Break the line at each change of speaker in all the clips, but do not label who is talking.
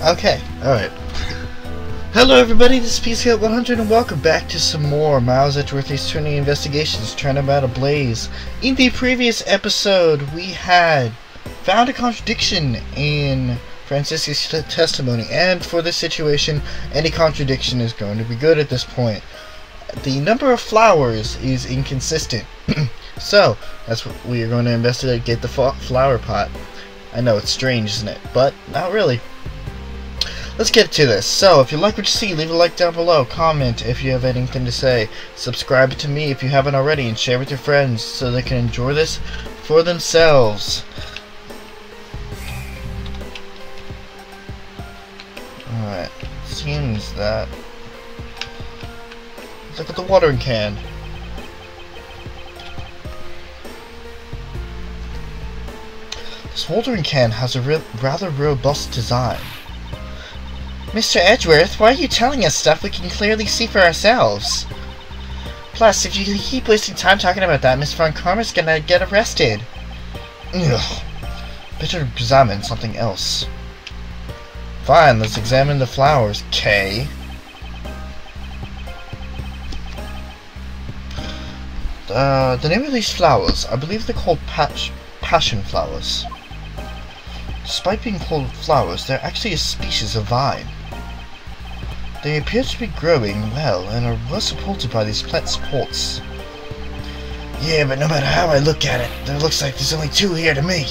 Okay, alright. Hello everybody, this is pt.21 and welcome back to some more Miles Edgeworth's Turning Investigations, Turnabout, Ablaze. In the previous episode, we had found a contradiction in Francisca's testimony, and for this situation, any contradiction is going to be good at this point. The number of flowers is inconsistent, so that's what we are going to investigate, get the flower pot. I know, it's strange, isn't it? But not really. Let's get to this. So, if you like what you see, leave a like down below, comment if you have anything to say, subscribe to me if you haven't already, and share with your friends so they can enjoy this for themselves. Alright, seems that... Let's look at the watering can. This watering can has a rather robust design. Mr. Edgeworth, why are you telling us stuff we can clearly see for ourselves? Plus, if you keep wasting time talking about that, Miss Von Karma's gonna get arrested. Ugh. Better examine something else. Fine, let's examine the flowers, Kay. The name of these flowers, I believe they're called passion flowers. Despite being called flowers, they're actually a species of vine. They appear to be growing well and are well supported by these plant supports. Yeah, but no matter how I look at it, there looks like there's only two here to me.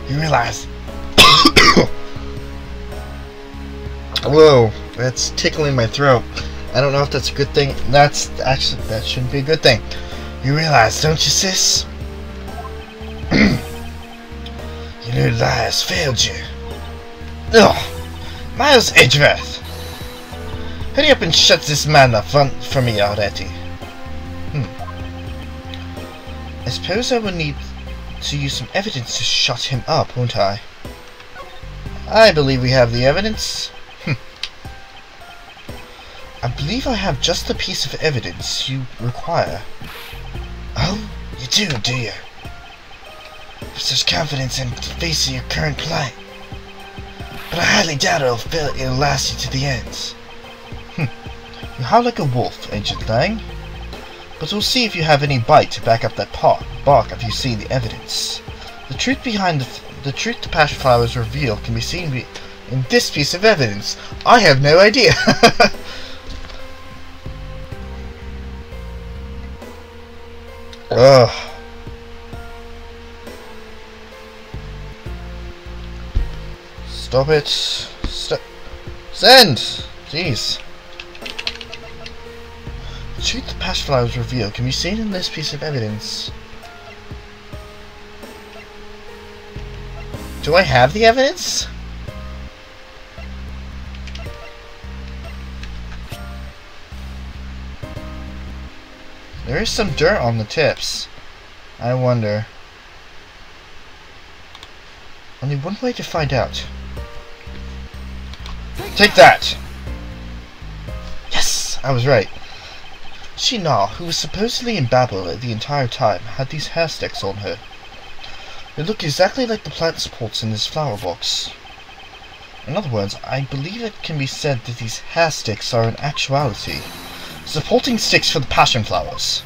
You realize... Whoa, that's tickling my throat. I don't know if that's a good thing. That shouldn't be a good thing. You realize, don't you, sis? Your new lie has failed you. Ugh! Miles Edgeworth! Hurry up and shut this man up for me already. I suppose I will need to use some evidence to shut him up, won't I? I believe we have the evidence. I believe I have just the piece of evidence you require. Oh, you do you? With such confidence in the face of your current plight. But I highly doubt it'll last you to the end. You howl like a wolf, Agent Lang. But we'll see if you have any bite to back up that bark if you see the evidence. The truth behind the truth the passion flowers reveal can be seen in this piece of evidence. I have no idea. Ugh. Stop it. Send! Jeez. The truth the passion flowers reveal can be seen in this piece of evidence. Do I have the evidence? There is some dirt on the tips. I wonder. Only one way to find out. Take that! Yes! I was right. Shi-na, who was supposedly in Babel the entire time, had these hair sticks on her. They look exactly like the plant supports in this flower box. In other words, I believe it can be said that these hair sticks are in actuality supporting sticks for the passion flowers.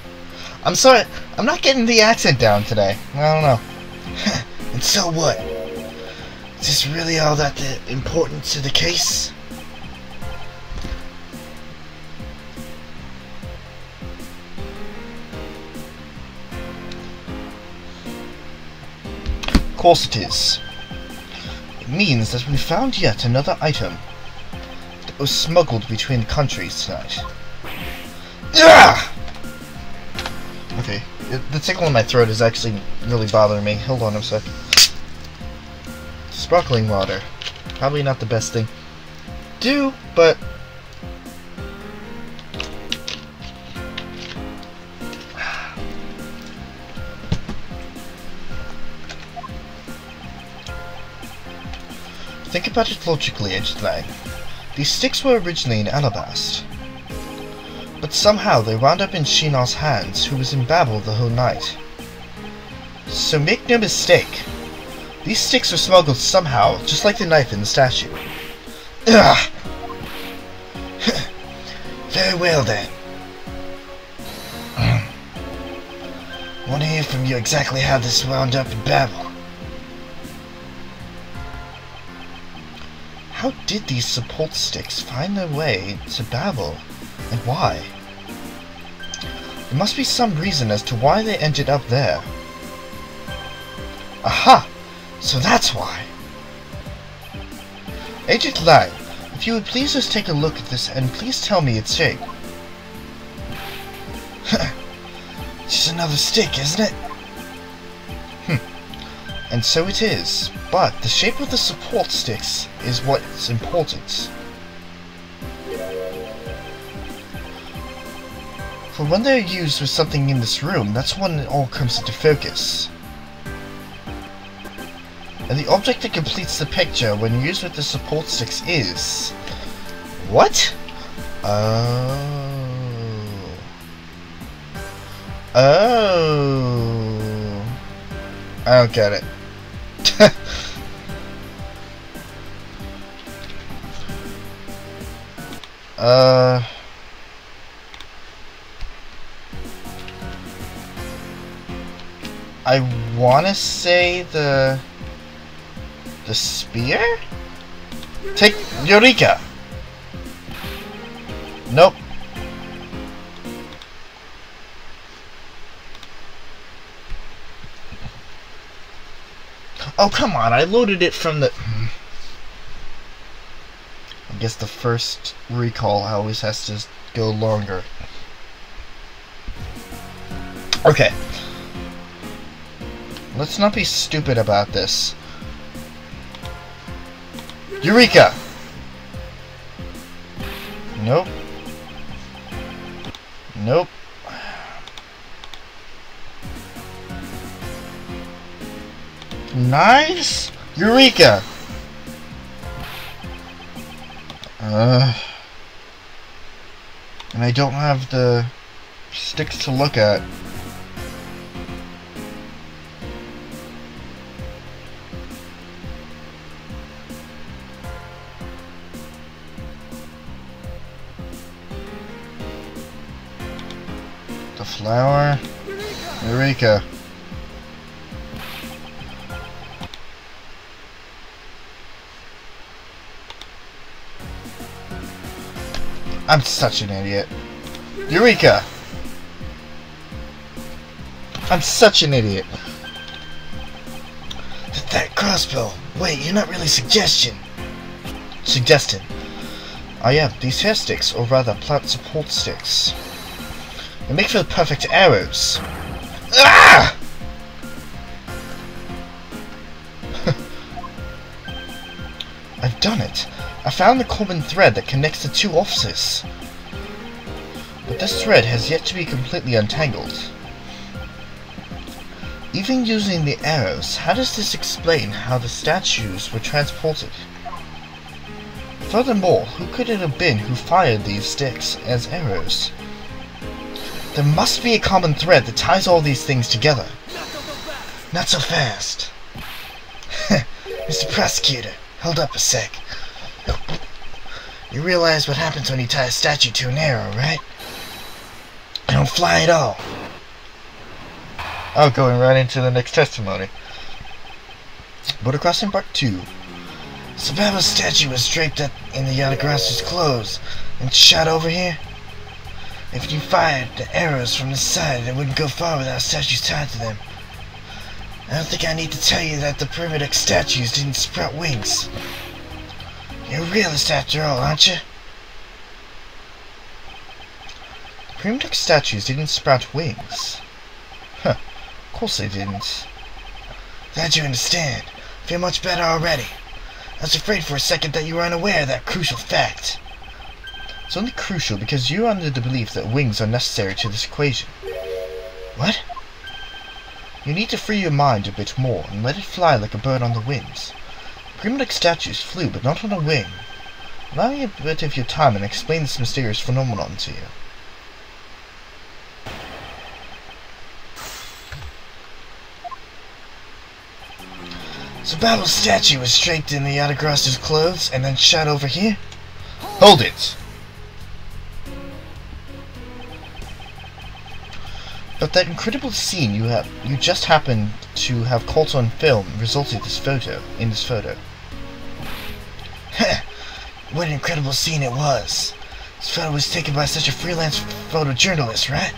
I'm sorry, I'm not getting the accent down today. I don't know. And so what? Is this really all that important to the case? Of course it is. It means that we found yet another item that was smuggled between the countries tonight. Ugh! Okay, the tickle in my throat is actually really bothering me. Hold on a sec. Sparkling water. Probably not the best thing to do, but... Think about it logically, Agent Lang. These sticks were originally in Ablaze, but somehow they wound up in shi-na's hands, who was in Babel the whole night. So make no mistake, These sticks were smuggled somehow, just like the knife in the statue. Ugh. Very well then. I want to hear from you exactly how this wound up in Babel. How did these support sticks find their way to Babel, and why? There must be some reason as to why they ended up there. Aha! So that's why. Agent Lang, if you would please just take a look at this and please tell me its shape. Just another stick, isn't it? And so it is, but the shape of the support sticks is what's important. For when they're used with something in this room, that's when it all comes into focus. And the object that completes the picture when used with the support sticks is... What? Oh. I don't get it. I wanna say the spear? Take Eureka! Nope. Oh, come on, I loaded it from the... I guess the first recall always has to go longer. Okay. Let's not be stupid about this. Eureka! Nope. Nope. Knives? Eureka! And I don't have the sticks to look at. The flower. Eureka. I'm such an idiot. Eureka! I'm such an idiot. That crossbow. Wait, you're not really suggesting. I am. These hair sticks, or rather plant support sticks. They make for the perfect arrows. Ah! I've done it. I found the common thread that connects the two offices. But this thread has yet to be completely untangled. Even using the arrows, how does this explain how the statues were transported? Furthermore, who could it have been who fired these sticks as arrows? There must be a common thread that ties all these things together. Not so fast. Mr. Prosecutor, hold up a sec. You realize what happens when you tie a statue to an arrow, right? They don't fly at all. Oh, going right into the next testimony. Border Crossing Part 2. Sababa's statue was draped up in the Yadagras's clothes and shot over here. If you fired the arrows from the side, they wouldn't go far without statues tied to them. I don't think I need to tell you that the primitive statues didn't sprout wings. You're a realist after all, aren't you? Primitive statues didn't sprout wings. Huh. Of course they didn't. Glad you understand. I feel much better already. I was afraid for a second that you were unaware of that crucial fact. It's only crucial because you're under the belief that wings are necessary to this equation. What? You need to free your mind a bit more and let it fly like a bird on the wings. Primitive statues flew, but not on a wing. Allow me a bit of your time and explain this mysterious phenomenon to you. So Babel's statue was draped in the Autogrosser's clothes and then shot over here? Hold it! But that incredible scene you just happened to have caught on film resulted in this photo. Heh! What an incredible scene it was! This photo was taken by such a freelance photojournalist, right?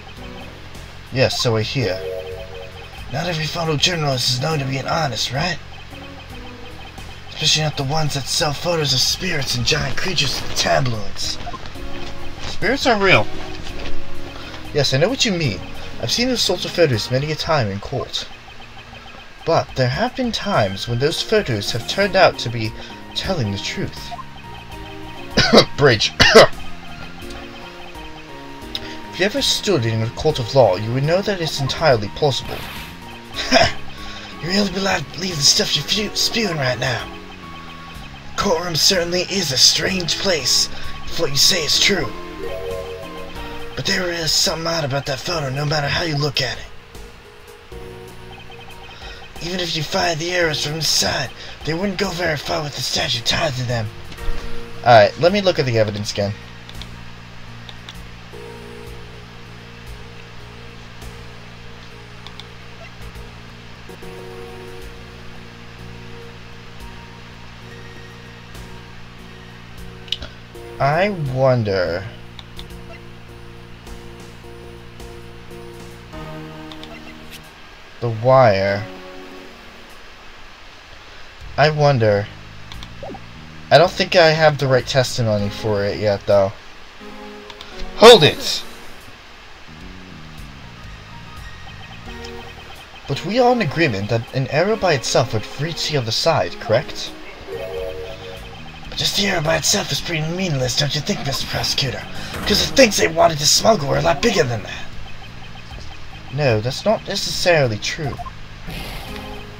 Yes, so I hear. Not every photojournalist is known to be an honest, right? Especially not the ones that sell photos of spirits and giant creatures to the tabloids. Spirits are real. Yes, I know what you mean. I've seen those sorts of photos many a time in court. But there have been times when those photos have turned out to be telling the truth. Bridge. If you ever stood in a court of law, you would know that it's entirely plausible. Ha! You really believe the stuff you're spewing right now. The courtroom certainly is a strange place if what you say is true. But there is something odd about that photo no matter how you look at it. Even if you fired the arrows from the side, they wouldn't go very far with the statue tied to them. Alright, let me look at the evidence again. I wonder... The wire. I wonder. I don't think I have the right testimony for it yet, though. Hold it! But we are in agreement that an arrow by itself would reach the other side, correct? But just the arrow by itself is pretty meaningless, don't you think, Mr. Prosecutor? Because the things they wanted to smuggle were a lot bigger than that. No, that's not necessarily true.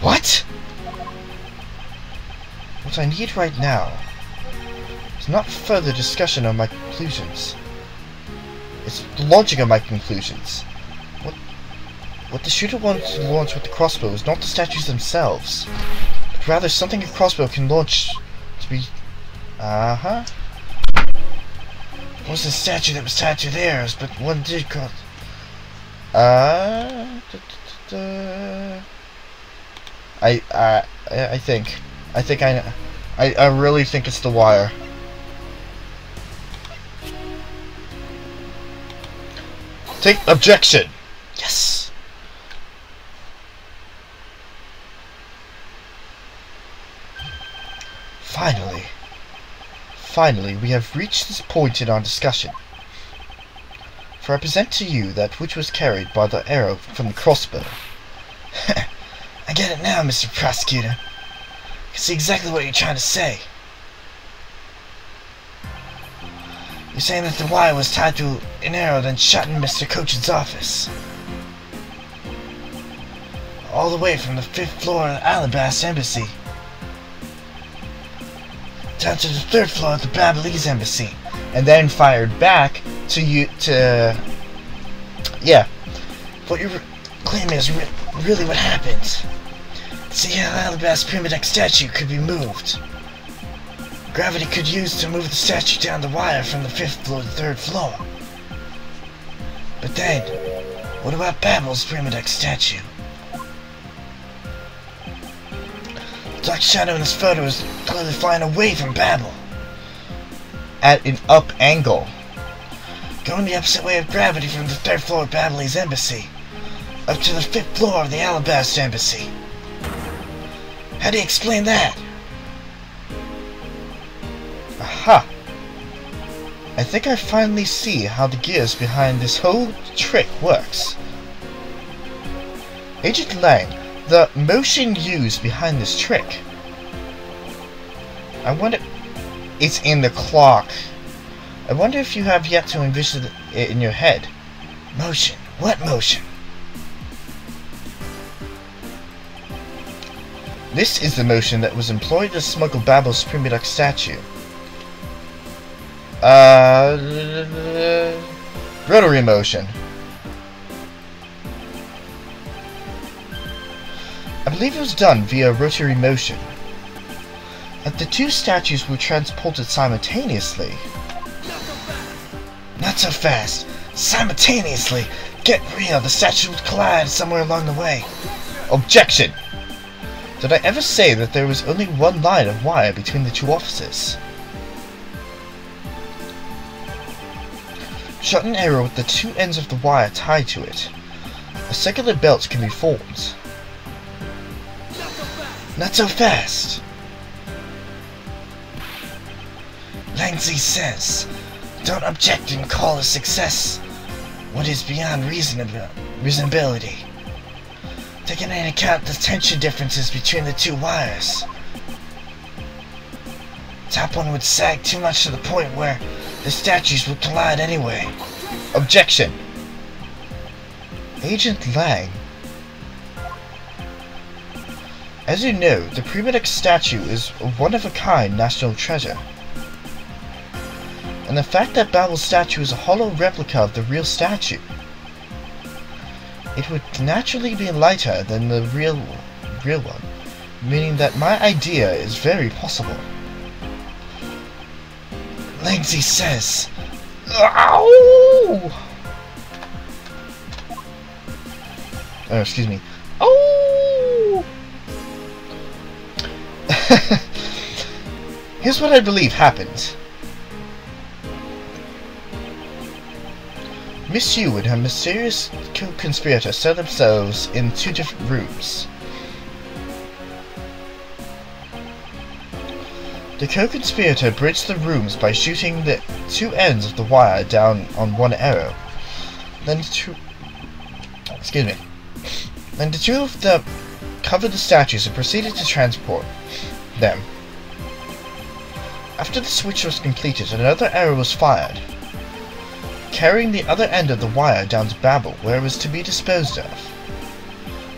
What? What I need right now is not further discussion on my conclusions. It's the launching of my conclusions. What the shooter wanted to launch with the crossbow is not the statues themselves, but rather something a crossbow can launch to be... Uh-huh. It wasn't a statue that was tied to theirs, but one did cause... I really think it's the wire. Take objection. Yes. Finally, we have reached this point in our discussion. For I present to you that which was carried by the arrow from the crossbow. I get it now, Mr. Prosecutor. I can see exactly what you're trying to say. You're saying that the wire was tied to an arrow then shot in Mr. Coach's office. All the way from the 5th floor of the Ablaze Embassy down to the 3rd floor of the Ablaze Embassy. And then fired back to you to... Yeah. What you're claiming is really what happened. See how the alabaster prima deck statue could be moved. Gravity could use to move the statue down the wire from the 5th floor to the 3rd floor. But then, what about Babel's prima deck statue? The dark shadow in this photo is clearly flying away from Babel. At an up angle. Going the opposite way of gravity from the 3rd floor of Ablaze Embassy up to the 5th floor of the Alabaster Embassy. How do you explain that? Aha! I think I finally see how the gears behind this whole trick works. Agent Lang, the motion used behind this trick. I wonder... It's in the clock. I wonder if you have yet to envision it in your head. Motion? What motion? This is the motion that was employed to smuggle Babel's prima deck statue. Rotary motion. I believe it was done via rotary motion. And the two statues were transported simultaneously. Not so fast. Simultaneously. Get real, the statues would collide somewhere along the way. Objection! Did I ever say that there was only one line of wire between the two offices? Shot an arrow with the two ends of the wire tied to it. A circular belt can be formed. Not so fast! Langsy says, don't object and call a success what is beyond reasonability. Taking into account the tension differences between the two wires. Top one would sag too much to the point where the statues would collide anyway. Objection! Agent Lang. As you know, the Primitive statue is a one-of-a-kind national treasure. And the fact that Babel's statue is a hollow replica of the real statue, it would naturally be lighter than the real one, meaning that my idea is very possible. Langsy says, "Ow!" Oh, excuse me. Oh! Here's what I believe happened. Miss Yu and her mysterious co-conspirator set themselves in two different rooms. The co-conspirator bridged the rooms by shooting the two ends of the wire down on one arrow. Then the two of them covered the statues and proceeded to transport them. After the switch was completed, another arrow was fired, carrying the other end of the wire down to Babel, where it was to be disposed of.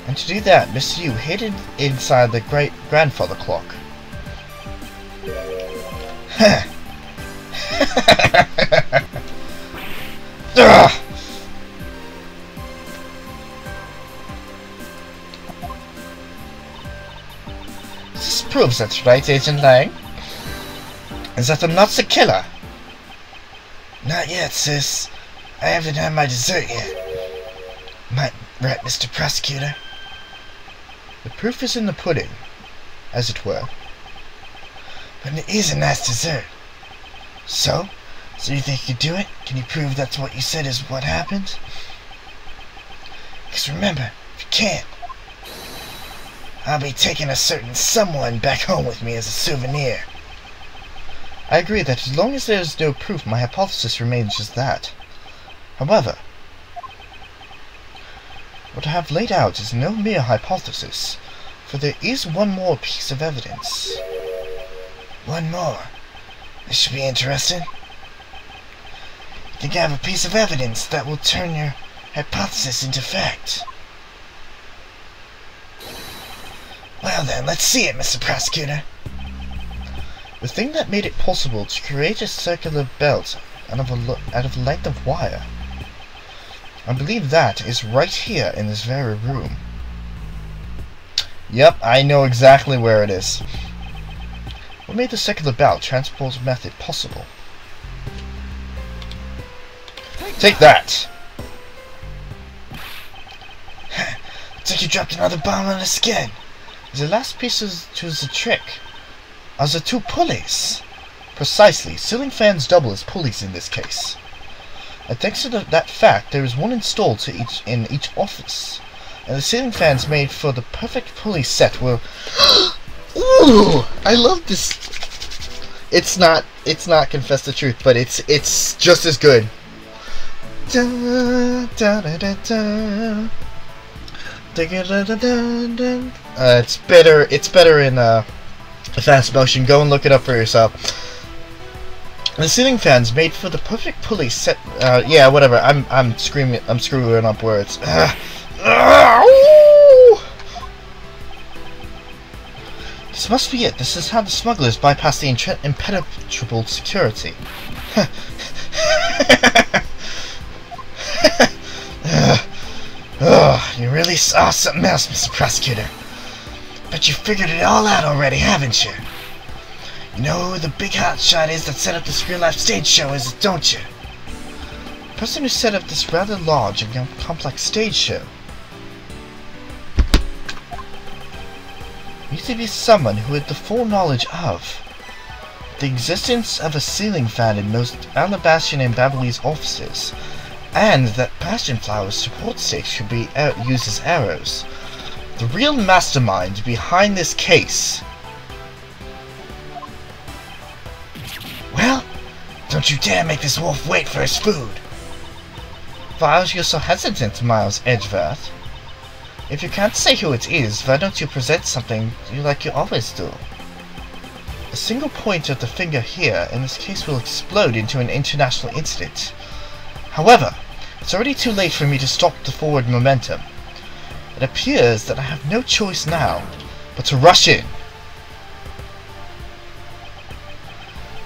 And to do that, Miss Yu hid it inside the great-grandfather clock. This proves that's right, Agent Lang. Is that I'm not the killer? Not yet, sis. I haven't had my dessert yet. Right, Mr. Prosecutor. The proof is in the pudding, as it were. But it is a nice dessert. So you think you can do it? Can you prove that's what you said is what happened? Because remember, if you can't, I'll be taking a certain someone back home with me as a souvenir. I agree that as long as there is no proof, my hypothesis remains just that. However, what I have laid out is no mere hypothesis, for there is one more piece of evidence. One more. This should be interesting. I think I have a piece of evidence that will turn your hypothesis into fact. Well then, let's see it, Mr. Prosecutor. The thing that made it possible to create a circular belt out of a length of wire, I believe that is right here in this very room. Yep, I know exactly where it is. What made the circular belt transport method possible? Take that! It's like you dropped another bomb on us again. The last piece to the trick are the two pulleys. Precisely, ceiling fans double as pulleys in this case. And thanks to that fact, there is one installed in each office. And the ceiling fans made for the perfect pulley set were... Ooh! I love this. It's not Confess the Truth, but it's just as good. Da, da, da, da, da. It's better in fast motion. Go and look it up for yourself. The ceiling fans made for the perfect pulley set. Yeah, whatever. I'm screaming. I'm screwing up words. This must be it. This is how the smugglers bypass the impenetrable security. You really saw something else, Mr. Prosecutor. Bet you figured it all out already, haven't you? You know who the big hotshot is that set up this real-life stage show is, don't you? The person who set up this rather large and complex stage show. Used to be someone who had the full knowledge of the existence of a ceiling fan in most Ablaze and Ablaze offices, and that passion flowers support sticks should be used as arrows. The real mastermind behind this case. Well, don't you dare make this wolf wait for his food. Why are you so hesitant, Miles Edgeworth? If you can't say who it is, why don't you present something like you always do? A single point of the finger here in this case will explode into an international incident. However, it's already too late for me to stop the forward momentum. It appears that I have no choice now but to rush in.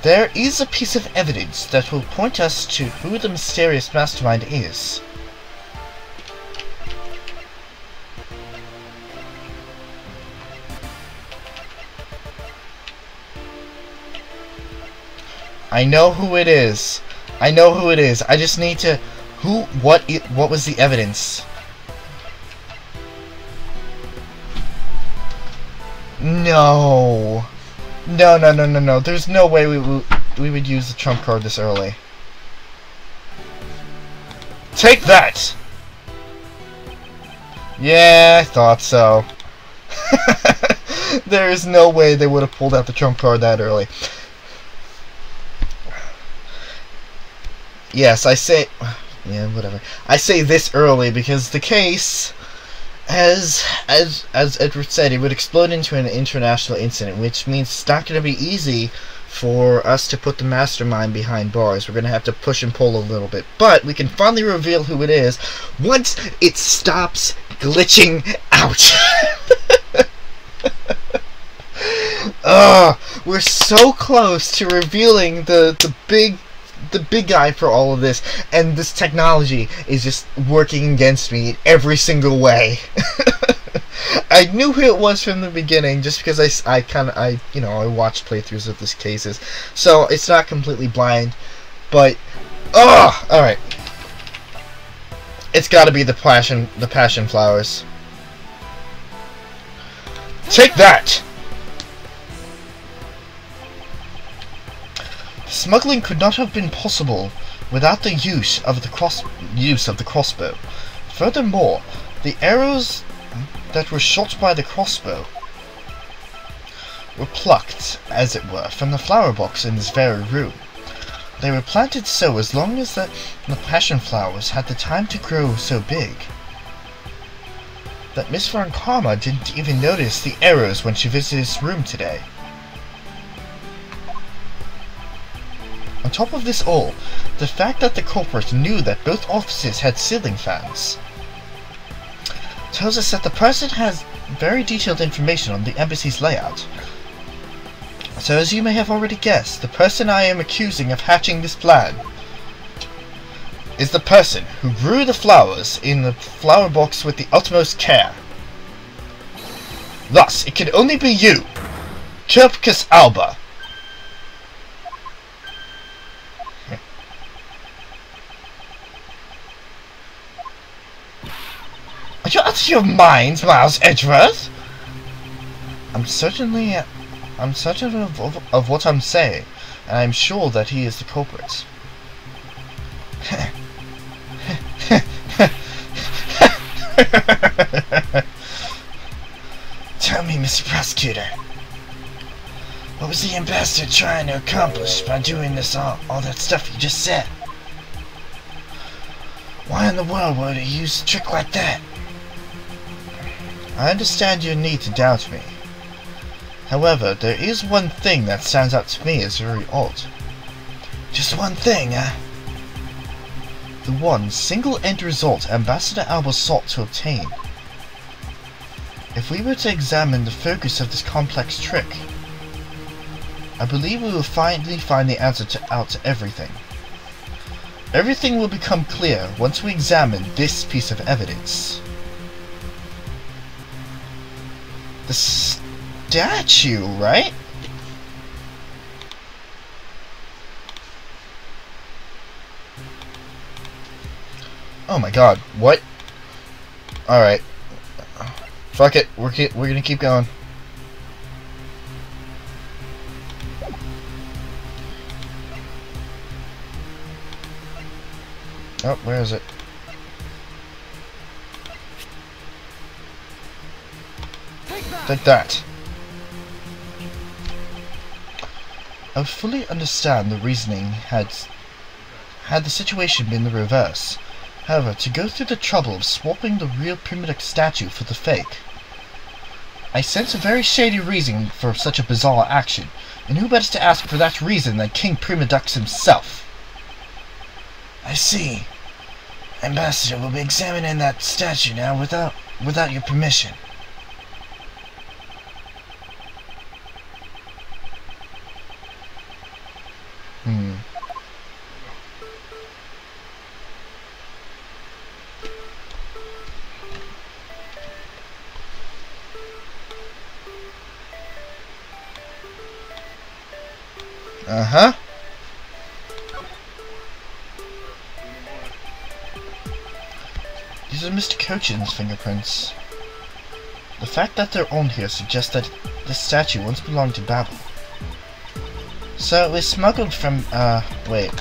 There is a piece of evidence that will point us to who the mysterious mastermind is. I know who it is. I know who it is. I just need to... What was the evidence? No. No. There's no way we would use the trump card this early. Take that! Yeah, I thought so. There is no way they would have pulled out the trump card that early. Yes, I say... Yeah, whatever. I say this early because the case, as Edward said, it would explode into an international incident, which means it's not going to be easy for us to put the mastermind behind bars. We're going to have to push and pull a little bit. But we can finally reveal who it is once it stops glitching out. We're so close to revealing the big guy for all of this, and this technology is just working against me in every single way. I knew who it was from the beginning, just because I watched playthroughs of these cases, so it's not completely blind. But all right, it's got to be the passion flowers. Take that. Smuggling could not have been possible without the use of the crossbow. Furthermore, the arrows that were shot by the crossbow were plucked, as it were, from the flower box in this very room. They were planted so as long as the passion flowers had the time to grow so big that Miss Von Karma didn't even notice the arrows when she visited his room today. On top of this all, the fact that the culprit knew that both offices had ceiling fans tells us that the person has very detailed information on the embassy's layout. So as you may have already guessed, the person I am accusing of hatching this plan is the person who grew the flowers in the flower box with the utmost care. Thus, it can only be you, Turpicus Alba. Are you out of your mind, Miles Edgeworth? I'm certain of what I'm saying, and I'm sure that he is the culprit. Tell me, Mr. Prosecutor, what was the ambassador trying to accomplish by doing this all that stuff you just said? Why in the world would he use a trick like that? I understand your need to doubt me. However, there is one thing that stands out to me as very odd. Just one thing, The one single end result Ambassador Alba sought to obtain. If we were to examine the focus of this complex trick, I believe we will finally find the answer out to everything. Everything will become clear once we examine this piece of evidence. The statue, right? Oh my god, what? Alright. Fuck it, we're gonna keep going. Oh, where is it? Take that. I would fully understand the reasoning had the situation been the reverse. However, to go through the trouble of swapping the real primitive statue for the fake, I sense a very shady reason for such a bizarre action, and who better to ask for that reason than King Primadux himself? I see. Ambassador will be examining that statue now without your permission. Uh-huh. These are Mr. Cochin's fingerprints. The fact that they're on here suggests that this statue once belonged to Babel. So it was smuggled from, wait,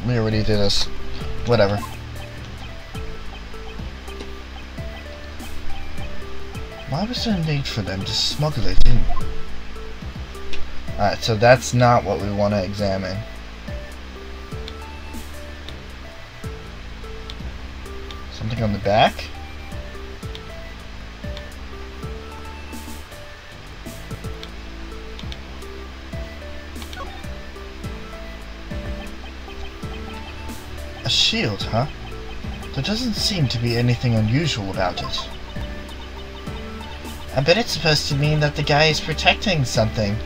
we already did this. Whatever. Why was there a need for them to smuggle it in? Alright, so that's not what we want to examine. Something on the back? A shield, huh? There doesn't seem to be anything unusual about it. I bet it's supposed to mean that the guy is protecting something.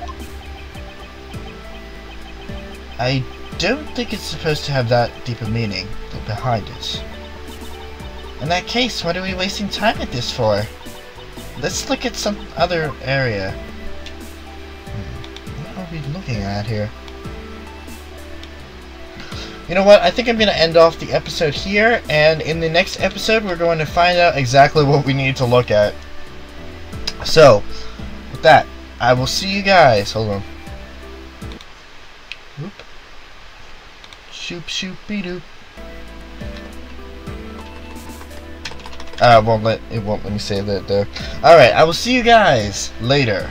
I don't think it's supposed to have that deep a meaning behind it. In that case, what are we wasting time at this for? Let's look at some other area. What are we looking at here? You know what? I think I'm going to end off the episode here, and in the next episode we're going to find out exactly what we need to look at. So, with that, I will see you guys. Hold on. Whoop. Shoop shoop be doop. It won't let me say that there. Alright, I will see you guys later.